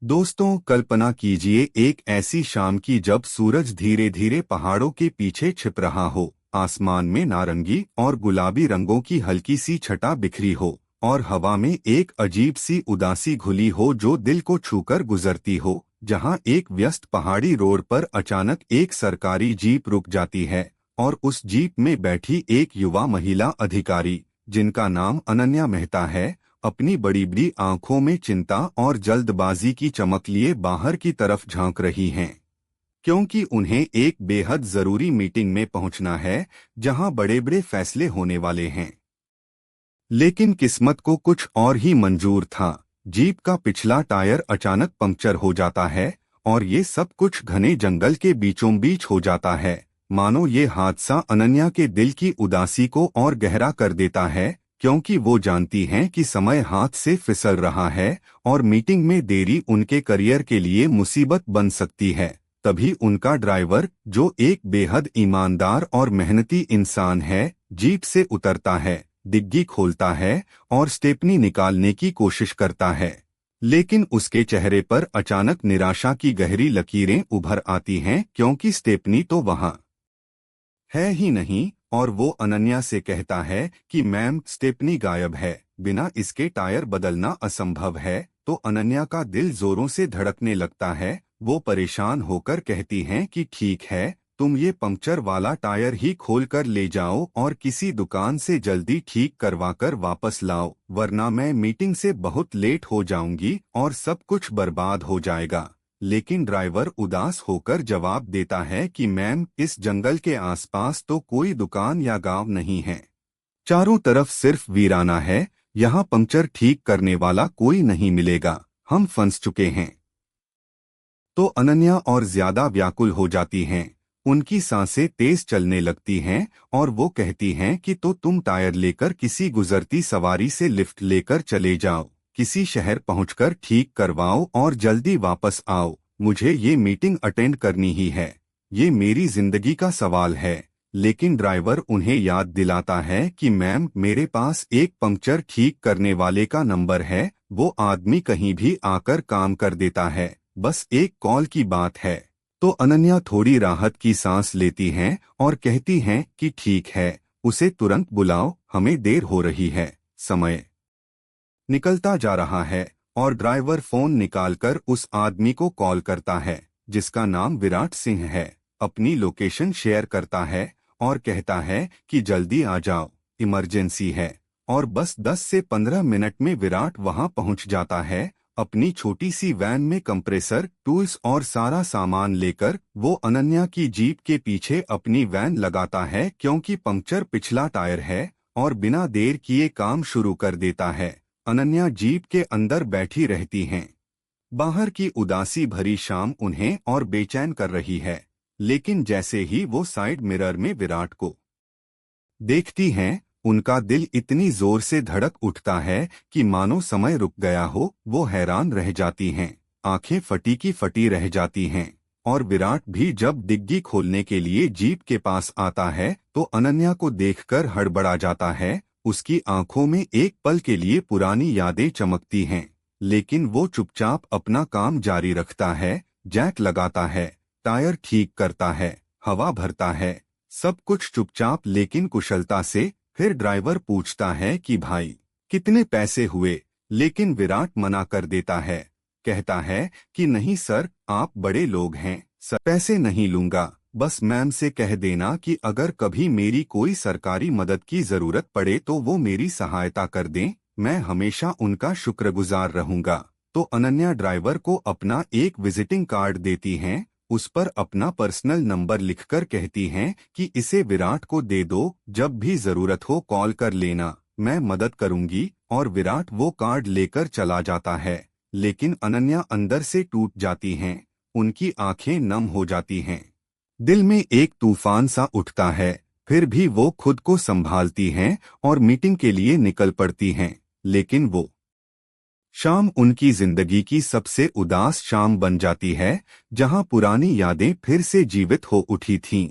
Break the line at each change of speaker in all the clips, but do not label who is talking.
दोस्तों, कल्पना कीजिए एक ऐसी शाम की जब सूरज धीरे धीरे पहाड़ों के पीछे छिप रहा हो। आसमान में नारंगी और गुलाबी रंगों की हल्की सी छटा बिखरी हो और हवा में एक अजीब सी उदासी घुली हो जो दिल को छूकर गुजरती हो। जहां एक व्यस्त पहाड़ी रोड पर अचानक एक सरकारी जीप रुक जाती है और उस जीप में बैठी एक युवा महिला अधिकारी, जिनका नाम अनन्या मेहता है, अपनी बड़ी बड़ी आंखों में चिंता और जल्दबाजी की चमक लिए बाहर की तरफ झांक रही हैं, क्योंकि उन्हें एक बेहद जरूरी मीटिंग में पहुंचना है जहां बड़े बड़े फैसले होने वाले हैं। लेकिन किस्मत को कुछ और ही मंजूर था। जीप का पिछला टायर अचानक पंक्चर हो जाता है और ये सब कुछ घने जंगल के बीचों बीच हो जाता है। मानो ये हादसा अनन्या के दिल की उदासी को और गहरा कर देता है, क्योंकि वो जानती हैं कि समय हाथ से फिसल रहा है और मीटिंग में देरी उनके करियर के लिए मुसीबत बन सकती है। तभी उनका ड्राइवर, जो एक बेहद ईमानदार और मेहनती इंसान है, जीप से उतरता है, डिग्गी खोलता है और स्टेपनी निकालने की कोशिश करता है। लेकिन उसके चेहरे पर अचानक निराशा की गहरी लकीरें उभर आती हैं, क्योंकि स्टेपनी तो वहां है ही नहीं। और वो अनन्या से कहता है कि मैम, स्टेपनी गायब है, बिना इसके टायर बदलना असंभव है। तो अनन्या का दिल जोरों से धड़कने लगता है। वो परेशान होकर कहती हैं कि ठीक है, तुम ये पंक्चर वाला टायर ही खोल कर ले जाओ और किसी दुकान से जल्दी ठीक करवाकर वापस लाओ, वरना मैं मीटिंग से बहुत लेट हो जाऊंगी और सब कुछ बर्बाद हो जाएगा। लेकिन ड्राइवर उदास होकर जवाब देता है कि मैम, इस जंगल के आसपास तो कोई दुकान या गांव नहीं है, चारों तरफ सिर्फ वीराना है, यहाँ पंक्चर ठीक करने वाला कोई नहीं मिलेगा, हम फंस चुके हैं। तो अनन्या और ज्यादा व्याकुल हो जाती हैं, उनकी सांसें तेज चलने लगती हैं और वो कहती हैं कि तो तुम टायर लेकर किसी गुजरती सवारी से लिफ्ट लेकर चले जाओ, किसी शहर पहुंचकर ठीक करवाओ और जल्दी वापस आओ, मुझे ये मीटिंग अटेंड करनी ही है, ये मेरी जिंदगी का सवाल है। लेकिन ड्राइवर उन्हें याद दिलाता है कि मैम, मेरे पास एक पंक्चर ठीक करने वाले का नंबर है, वो आदमी कहीं भी आकर काम कर देता है, बस एक कॉल की बात है। तो अनन्या थोड़ी राहत की सांस लेती हैं और कहती हैं कि ठीक है, उसे तुरंत बुलाओ, हमें देर हो रही है। समय निकलता जा रहा है और ड्राइवर फोन निकालकर उस आदमी को कॉल करता है, जिसका नाम विराट सिंह है, अपनी लोकेशन शेयर करता है और कहता है कि जल्दी आ जाओ, इमरजेंसी है। और बस 10 से 15 मिनट में विराट वहां पहुंच जाता है, अपनी छोटी सी वैन में कंप्रेसर, टूल्स और सारा सामान लेकर। वो अनन्या की जीप के पीछे अपनी वैन लगाता है, क्योंकि पंक्चर पिछला टायर है, और बिना देर किए काम शुरू कर देता है। अनन्या जीप के अंदर बैठी रहती हैं। बाहर की उदासी भरी शाम उन्हें और बेचैन कर रही है। लेकिन जैसे ही वो साइड मिरर में विराट को देखती हैं, उनका दिल इतनी जोर से धड़क उठता है कि मानो समय रुक गया हो। वो हैरान रह जाती हैं, आंखें फटी की फटी रह जाती हैं। और विराट भी जब डिग्गी खोलने के लिए जीप के पास आता है तो अनन्या को देखकर हड़बड़ा जाता है। उसकी आंखों में एक पल के लिए पुरानी यादें चमकती हैं, लेकिन वो चुपचाप अपना काम जारी रखता है। जैक लगाता है, टायर ठीक करता है, हवा भरता है, सब कुछ चुपचाप लेकिन कुशलता से। फिर ड्राइवर पूछता है कि भाई, कितने पैसे हुए? लेकिन विराट मना कर देता है, कहता है कि नहीं सर, आप बड़े लोग हैं, सर पैसे नहीं लूंगा, बस मैम से कह देना कि अगर कभी मेरी कोई सरकारी मदद की जरूरत पड़े तो वो मेरी सहायता कर दें, मैं हमेशा उनका शुक्रगुजार रहूंगा। तो अनन्या ड्राइवर को अपना एक विजिटिंग कार्ड देती हैं, उस पर अपना पर्सनल नंबर लिखकर कहती हैं कि इसे विराट को दे दो, जब भी जरूरत हो कॉल कर लेना, मैं मदद करूंगी। और विराट वो कार्ड लेकर चला जाता है। लेकिन अनन्या अंदर से टूट जाती हैं, उनकी आंखें नम हो जाती हैं, दिल में एक तूफान सा उठता है। फिर भी वो खुद को संभालती हैं और मीटिंग के लिए निकल पड़ती हैं। लेकिन वो शाम उनकी जिंदगी की सबसे उदास शाम बन जाती है, जहां पुरानी यादें फिर से जीवित हो उठी थीं।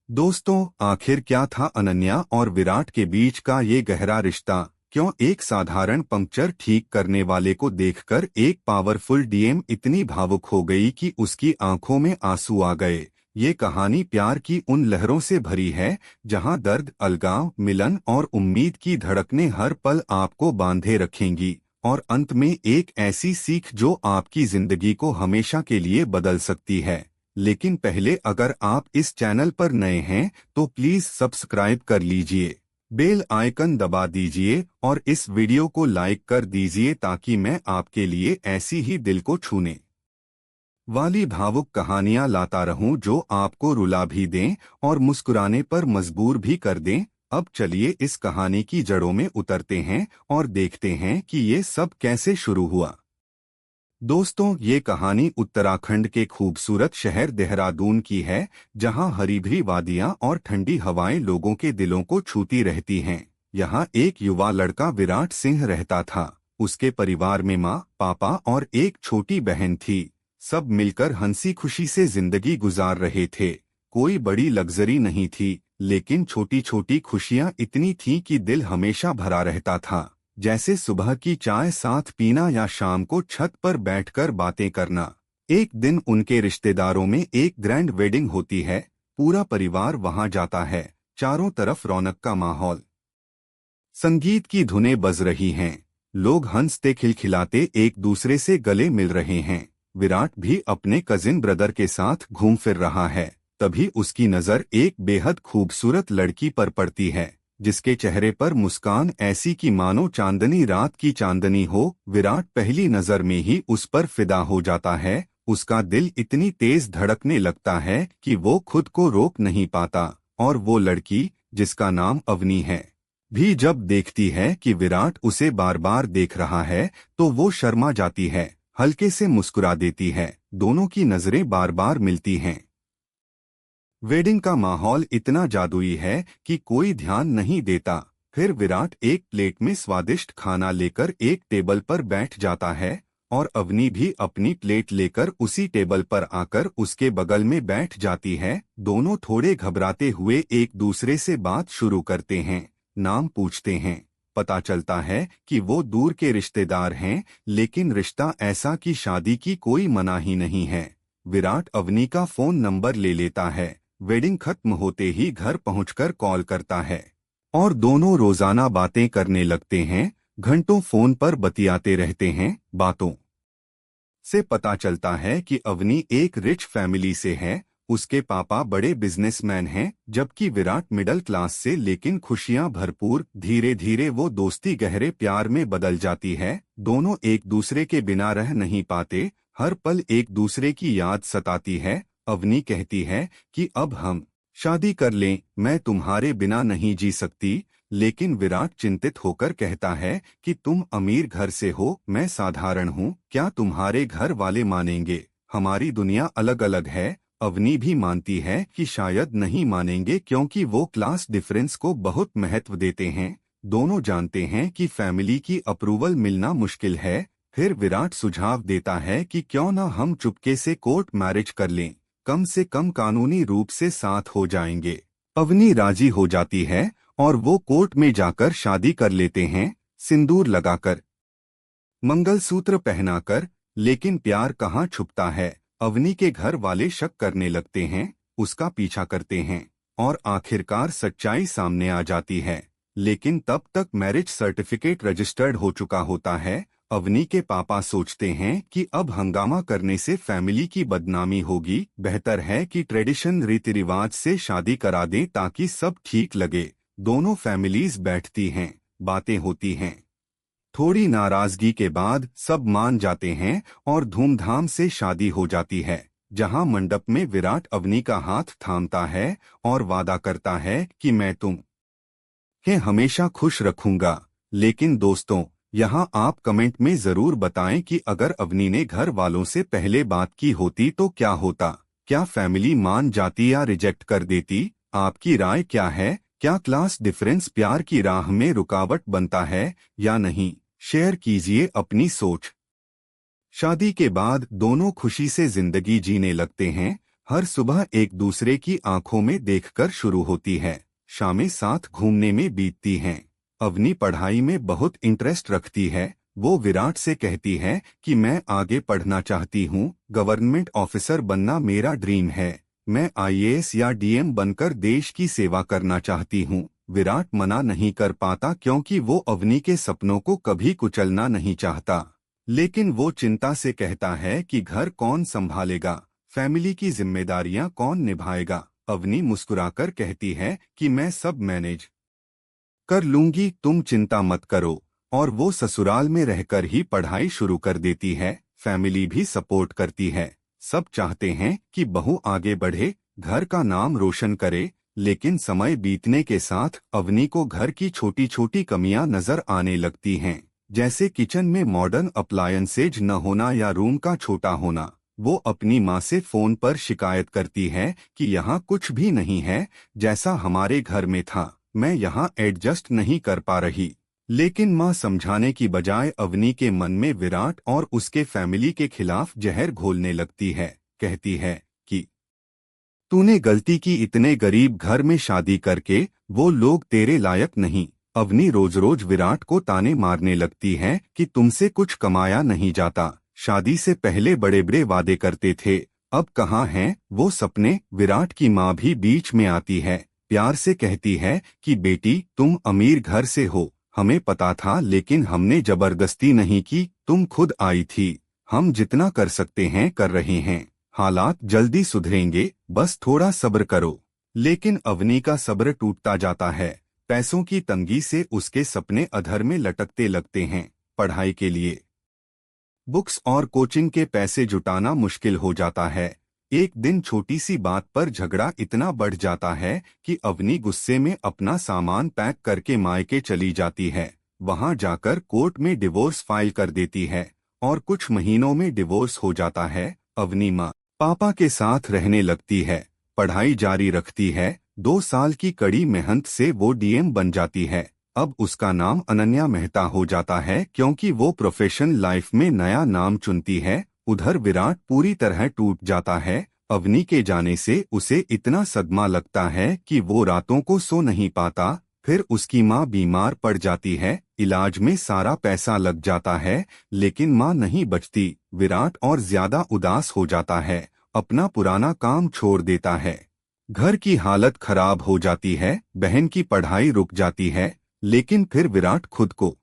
दोस्तों, आखिर क्या था अनन्या और विराट के बीच का ये गहरा रिश्ता, क्यों एक साधारण पंक्चर ठीक करने वाले को देखकर एक पावरफुल डीएम इतनी भावुक हो गई कि उसकी आंखों में आंसू आ गए। ये कहानी प्यार की उन लहरों से भरी है जहां दर्द, अलगाव, मिलन और उम्मीद की धड़कनें हर पल आपको बांधे रखेंगी, और अंत में एक ऐसी सीख जो आपकी जिंदगी को हमेशा के लिए बदल सकती है। लेकिन पहले, अगर आप इस चैनल पर नए हैं तो प्लीज सब्सक्राइब कर लीजिए, बेल आइकन दबा दीजिए और इस वीडियो को लाइक कर दीजिए ताकि मैं आपके लिए ऐसी ही दिल को छूने वाली भावुक कहानियां लाता रहूं जो आपको रुला भी दें और मुस्कुराने पर मजबूर भी कर दें। अब चलिए इस कहानी की जड़ों में उतरते हैं और देखते हैं कि ये सब कैसे शुरू हुआ। दोस्तों, ये कहानी उत्तराखंड के खूबसूरत शहर देहरादून की है, जहां हरी भरी वादियां और ठंडी हवाएं लोगों के दिलों को छूती रहती हैं। यहाँ एक युवा लड़का विराट सिंह रहता था। उसके परिवार में माँ, पापा और एक छोटी बहन थी। सब मिलकर हंसी खुशी से जिंदगी गुजार रहे थे। कोई बड़ी लग्जरी नहीं थी, लेकिन छोटी छोटी खुशियां इतनी थीं कि दिल हमेशा भरा रहता था। जैसे सुबह की चाय साथ पीना या शाम को छत पर बैठकर बातें करना। एक दिन उनके रिश्तेदारों में एक ग्रैंड वेडिंग होती है। पूरा परिवार वहां जाता है। चारों तरफ रौनक का माहौल, संगीत की धुनें बज रही हैं, लोग हंसते खिलखिलाते एक दूसरे से गले मिल रहे हैं। विराट भी अपने कजिन ब्रदर के साथ घूम फिर रहा है। तभी उसकी नजर एक बेहद खूबसूरत लड़की पर पड़ती है, जिसके चेहरे पर मुस्कान ऐसी कि मानो चांदनी रात की चांदनी हो। विराट पहली नजर में ही उस पर फिदा हो जाता है। उसका दिल इतनी तेज धड़कने लगता है कि वो खुद को रोक नहीं पाता, और वो लड़की, जिसका नाम अवनी है, भी जब देखती है कि विराट उसे बार बार देख रहा है तो वो शर्मा जाती है, हल्के से मुस्कुरा देती है। दोनों की नजरें बार बार मिलती हैं। वेडिंग का माहौल इतना जादुई है कि कोई ध्यान नहीं देता। फिर विराट एक प्लेट में स्वादिष्ट खाना लेकर एक टेबल पर बैठ जाता है, और अवनी भी अपनी प्लेट लेकर उसी टेबल पर आकर उसके बगल में बैठ जाती है। दोनों थोड़े घबराते हुए एक दूसरे से बात शुरू करते हैं, नाम पूछते हैं। पता चलता है कि वो दूर के रिश्तेदार हैं, लेकिन रिश्ता ऐसा कि शादी की कोई मनाही नहीं है। विराट अवनी का फोन नंबर ले लेता है, वेडिंग खत्म होते ही घर पहुंचकर कॉल करता है, और दोनों रोजाना बातें करने लगते हैं। घंटों फोन पर बतियाते रहते हैं। बातों से पता चलता है कि अवनी एक रिच फैमिली से है। उसके पापा बड़े बिजनेसमैन हैं, जबकि विराट मिडिल क्लास से, लेकिन खुशियां भरपूर। धीरे धीरे वो दोस्ती गहरे प्यार में बदल जाती है। दोनों एक दूसरे के बिना रह नहीं पाते। हर पल एक दूसरे की याद सताती है। अवनी कहती है कि अब हम शादी कर लें, मैं तुम्हारे बिना नहीं जी सकती। लेकिन विराट चिंतित होकर कहता है कि तुम अमीर घर से हो, मैं साधारण हूँ, क्या तुम्हारे घर वाले मानेंगे? हमारी दुनिया अलग अलग है। अवनी भी मानती है कि शायद नहीं मानेंगे, क्योंकि वो क्लास डिफरेंस को बहुत महत्व देते हैं। दोनों जानते हैं कि फैमिली की अप्रूवल मिलना मुश्किल है। फिर विराट सुझाव देता है कि क्यों ना हम चुपके से कोर्ट मैरिज कर लें, कम से कम कानूनी रूप से साथ हो जाएंगे। अवनी राजी हो जाती है और वो कोर्ट में जाकर शादी कर लेते हैं, सिंदूर लगाकर, मंगलसूत्र पहनाकर। लेकिन प्यार कहाँ छुपता है। अवनी के घर वाले शक करने लगते हैं, उसका पीछा करते हैं, और आखिरकार सच्चाई सामने आ जाती है। लेकिन तब तक मैरिज सर्टिफिकेट रजिस्टर्ड हो चुका होता है। अवनी के पापा सोचते हैं कि अब हंगामा करने से फैमिली की बदनामी होगी, बेहतर है कि ट्रेडिशन रीति रिवाज से शादी करा दें ताकि सब ठीक लगे। दोनों फैमिलीज बैठती हैं, बातें होती हैं। थोड़ी नाराजगी के बाद सब मान जाते हैं और धूमधाम से शादी हो जाती है, जहां मंडप में विराट अवनी का हाथ थामता है और वादा करता है कि मैं तुम्हें हमेशा खुश रखूंगा। लेकिन दोस्तों, यहां आप कमेंट में जरूर बताएं कि अगर अवनी ने घर वालों से पहले बात की होती तो क्या होता। क्या फैमिली मान जाती या रिजेक्ट कर देती? आपकी राय क्या है? क्या क्लास डिफरेंस प्यार की राह में रुकावट बनता है या नहीं? शेयर कीजिए अपनी सोच। शादी के बाद दोनों खुशी से जिंदगी जीने लगते हैं। हर सुबह एक दूसरे की आंखों में देखकर शुरू होती है, शामें साथ घूमने में बीतती हैं, अवनी पढ़ाई में बहुत इंटरेस्ट रखती है। वो विराट से कहती है कि मैं आगे पढ़ना चाहती हूँ, गवर्नमेंट ऑफिसर बनना मेरा ड्रीम है। मैं आईएएस या डीएम बनकर देश की सेवा करना चाहती हूँ। विराट मना नहीं कर पाता क्योंकि वो अवनी के सपनों को कभी कुचलना नहीं चाहता। लेकिन वो चिंता से कहता है कि घर कौन संभालेगा, फैमिली की जिम्मेदारियां कौन निभाएगा। अवनी मुस्कुराकर कहती है कि मैं सब मैनेज कर लूंगी, तुम चिंता मत करो। और वो ससुराल में रहकर ही पढ़ाई शुरू कर देती है। फैमिली भी सपोर्ट करती है। सब चाहते हैं कि बहू आगे बढ़े, घर का नाम रोशन करे। लेकिन समय बीतने के साथ अवनी को घर की छोटी छोटी कमियां नजर आने लगती हैं, जैसे किचन में मॉडर्न अप्लायंसेज न होना या रूम का छोटा होना। वो अपनी माँ से फोन पर शिकायत करती है कि यहाँ कुछ भी नहीं है जैसा हमारे घर में था, मैं यहाँ एडजस्ट नहीं कर पा रही। लेकिन माँ समझाने की बजाय अवनी के मन में विराट और उसके फैमिली के खिलाफ जहर घोलने लगती है। कहती है कि तूने गलती की, इतने गरीब घर में शादी करके, वो लोग तेरे लायक नहीं। अवनी रोज रोज विराट को ताने मारने लगती है कि तुमसे कुछ कमाया नहीं जाता, शादी से पहले बड़े बड़े वादे करते थे, अब कहाँ हैं वो सपने। विराट की माँ भी बीच में आती है, प्यार से कहती है कि बेटी तुम अमीर घर से हो, हमें पता था लेकिन हमने जबरदस्ती नहीं की, तुम खुद आई थी। हम जितना कर सकते हैं कर रहे हैं, हालात जल्दी सुधरेंगे, बस थोड़ा सब्र करो। लेकिन अवनी का सब्र टूटता जाता है। पैसों की तंगी से उसके सपने अधर में लटकते लगते हैं। पढ़ाई के लिए बुक्स और कोचिंग के पैसे जुटाना मुश्किल हो जाता है। एक दिन छोटी सी बात पर झगड़ा इतना बढ़ जाता है कि अवनी गुस्से में अपना सामान पैक करके मायके चली जाती है। वहां जाकर कोर्ट में डिवोर्स फाइल कर देती है और कुछ महीनों में डिवोर्स हो जाता है। अवनी माँ पापा के साथ रहने लगती है, पढ़ाई जारी रखती है। 2 साल की कड़ी मेहनत से वो डीएम बन जाती है। अब उसका नाम अनन्या मेहता हो जाता है क्योंकि वो प्रोफेशनल लाइफ में नया नाम चुनती है। उधर विराट पूरी तरह टूट जाता है। अवनी के जाने से उसे इतना सदमा लगता है कि वो रातों को सो नहीं पाता। फिर उसकी माँ बीमार पड़ जाती है, इलाज में सारा पैसा लग जाता है लेकिन माँ नहीं बचती। विराट और ज्यादा उदास हो जाता है, अपना पुराना काम छोड़ देता है। घर की हालत खराब हो जाती है, बहन की पढ़ाई रुक जाती है। लेकिन फिर विराट खुद को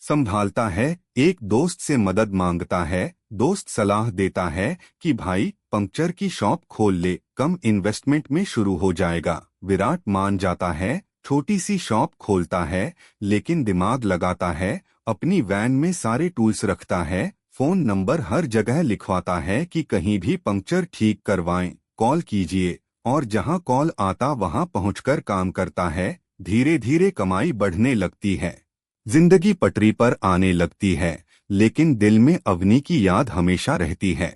संभालता है, एक दोस्त से मदद मांगता है। दोस्त सलाह देता है कि भाई पंक्चर की शॉप खोल ले, कम इन्वेस्टमेंट में शुरू हो जाएगा। विराट मान जाता है, छोटी सी शॉप खोलता है लेकिन दिमाग लगाता है। अपनी वैन में सारे टूल्स रखता है, फोन नंबर हर जगह लिखवाता है कि कहीं भी पंक्चर ठीक करवाएं, कॉल कीजिए। और जहां कॉल आता वहां पहुंचकर काम करता है। धीरे धीरे कमाई बढ़ने लगती है, जिंदगी पटरी पर आने लगती है। लेकिन दिल में अवनी की याद हमेशा रहती है।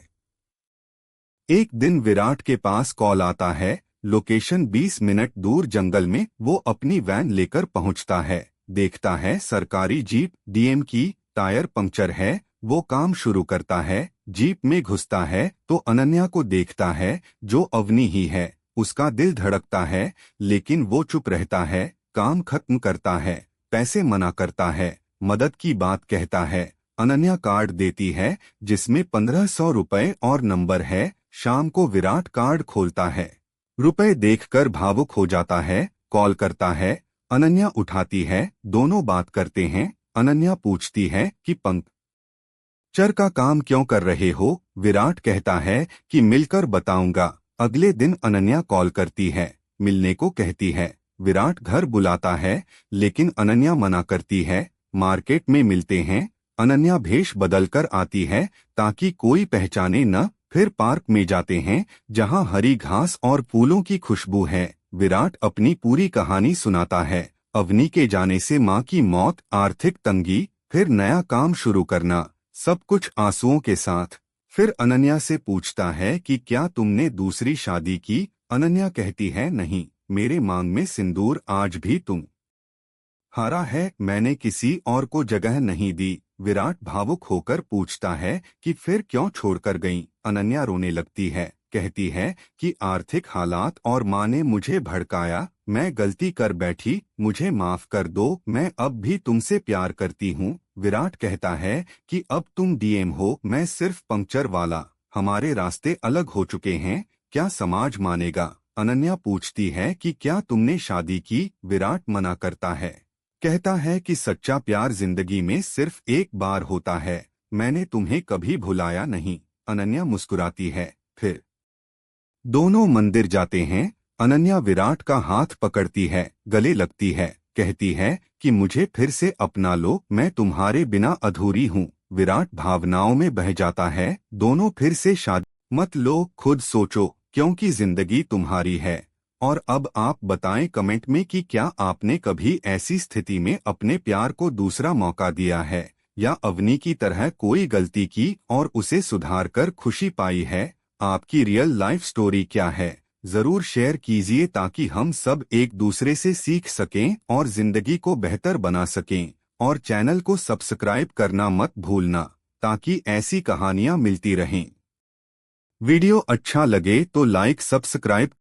एक दिन विराट के पास कॉल आता है, लोकेशन 20 मिनट दूर जंगल में। वो अपनी वैन लेकर पहुंचता है, देखता है सरकारी जीप डीएम की, टायर पंक्चर है। वो काम शुरू करता है, जीप में घुसता है तो अनन्या को देखता है जो अवनी ही है। उसका दिल धड़कता है लेकिन वो चुप रहता है, काम खत्म करता है, पैसे मना करता है, मदद की बात कहता है। अनन्या कार्ड देती है जिसमें 1500 रुपए और नंबर है। शाम को विराट कार्ड खोलता है, रुपए देखकर भावुक हो जाता है, कॉल करता है। अनन्या उठाती है, दोनों बात करते हैं। अनन्या पूछती है कि पंक्चर का काम क्यों कर रहे हो। विराट कहता है कि मिलकर बताऊंगा। अगले दिन अनन्या कॉल करती है, मिलने को कहती है। विराट घर बुलाता है लेकिन अनन्या मना करती है। मार्केट में मिलते हैं, अनन्या भेष बदलकर आती है ताकि कोई पहचाने न। फिर पार्क में जाते हैं जहां हरी घास और फूलों की खुशबू है। विराट अपनी पूरी कहानी सुनाता है, अवनी के जाने से माँ की मौत, आर्थिक तंगी, फिर नया काम शुरू करना, सब कुछ आंसुओं के साथ। फिर अनन्या से पूछता है कि क्या तुमने दूसरी शादी की। अनन्या कहती है नहीं, मेरे मांग में सिंदूर आज भी तुम हारा है, मैंने किसी और को जगह नहीं दी। विराट भावुक होकर पूछता है कि फिर क्यों छोड़कर गईं। अनन्या रोने लगती है, कहती है कि आर्थिक हालात और माँ ने मुझे भड़काया, मैं गलती कर बैठी, मुझे माफ कर दो, मैं अब भी तुमसे प्यार करती हूँ। विराट कहता है कि अब तुम डीएम हो, मैं सिर्फ पंक्चर वाला, हमारे रास्ते अलग हो चुके हैं, क्या समाज मानेगा? अनन्या पूछती है कि क्या तुमने शादी की? विराट मना करता है, कहता है कि सच्चा प्यार जिंदगी में सिर्फ एक बार होता है, मैंने तुम्हें कभी भुलाया नहीं। अनन्या मुस्कुराती है। फिर दोनों मंदिर जाते हैं। अनन्या विराट का हाथ पकड़ती है, गले लगती है, कहती है कि मुझे फिर से अपना लो, मैं तुम्हारे बिना अधूरी हूँ। विराट भावनाओं में बह जाता है, दोनों फिर से शादी मत लो, खुद सोचो, क्योंकि जिंदगी तुम्हारी है। और अब आप बताएं कमेंट में कि क्या आपने कभी ऐसी स्थिति में अपने प्यार को दूसरा मौका दिया है, या अवनी की तरह कोई गलती की और उसे सुधार कर खुशी पाई है? आपकी रियल लाइफ स्टोरी क्या है? जरूर शेयर कीजिए ताकि हम सब एक दूसरे से सीख सकें और जिंदगी को बेहतर बना सकें। और चैनल को सब्सक्राइब करना मत भूलना ताकि ऐसी कहानियां मिलती रहें। वीडियो अच्छा लगे तो लाइक सब्सक्राइब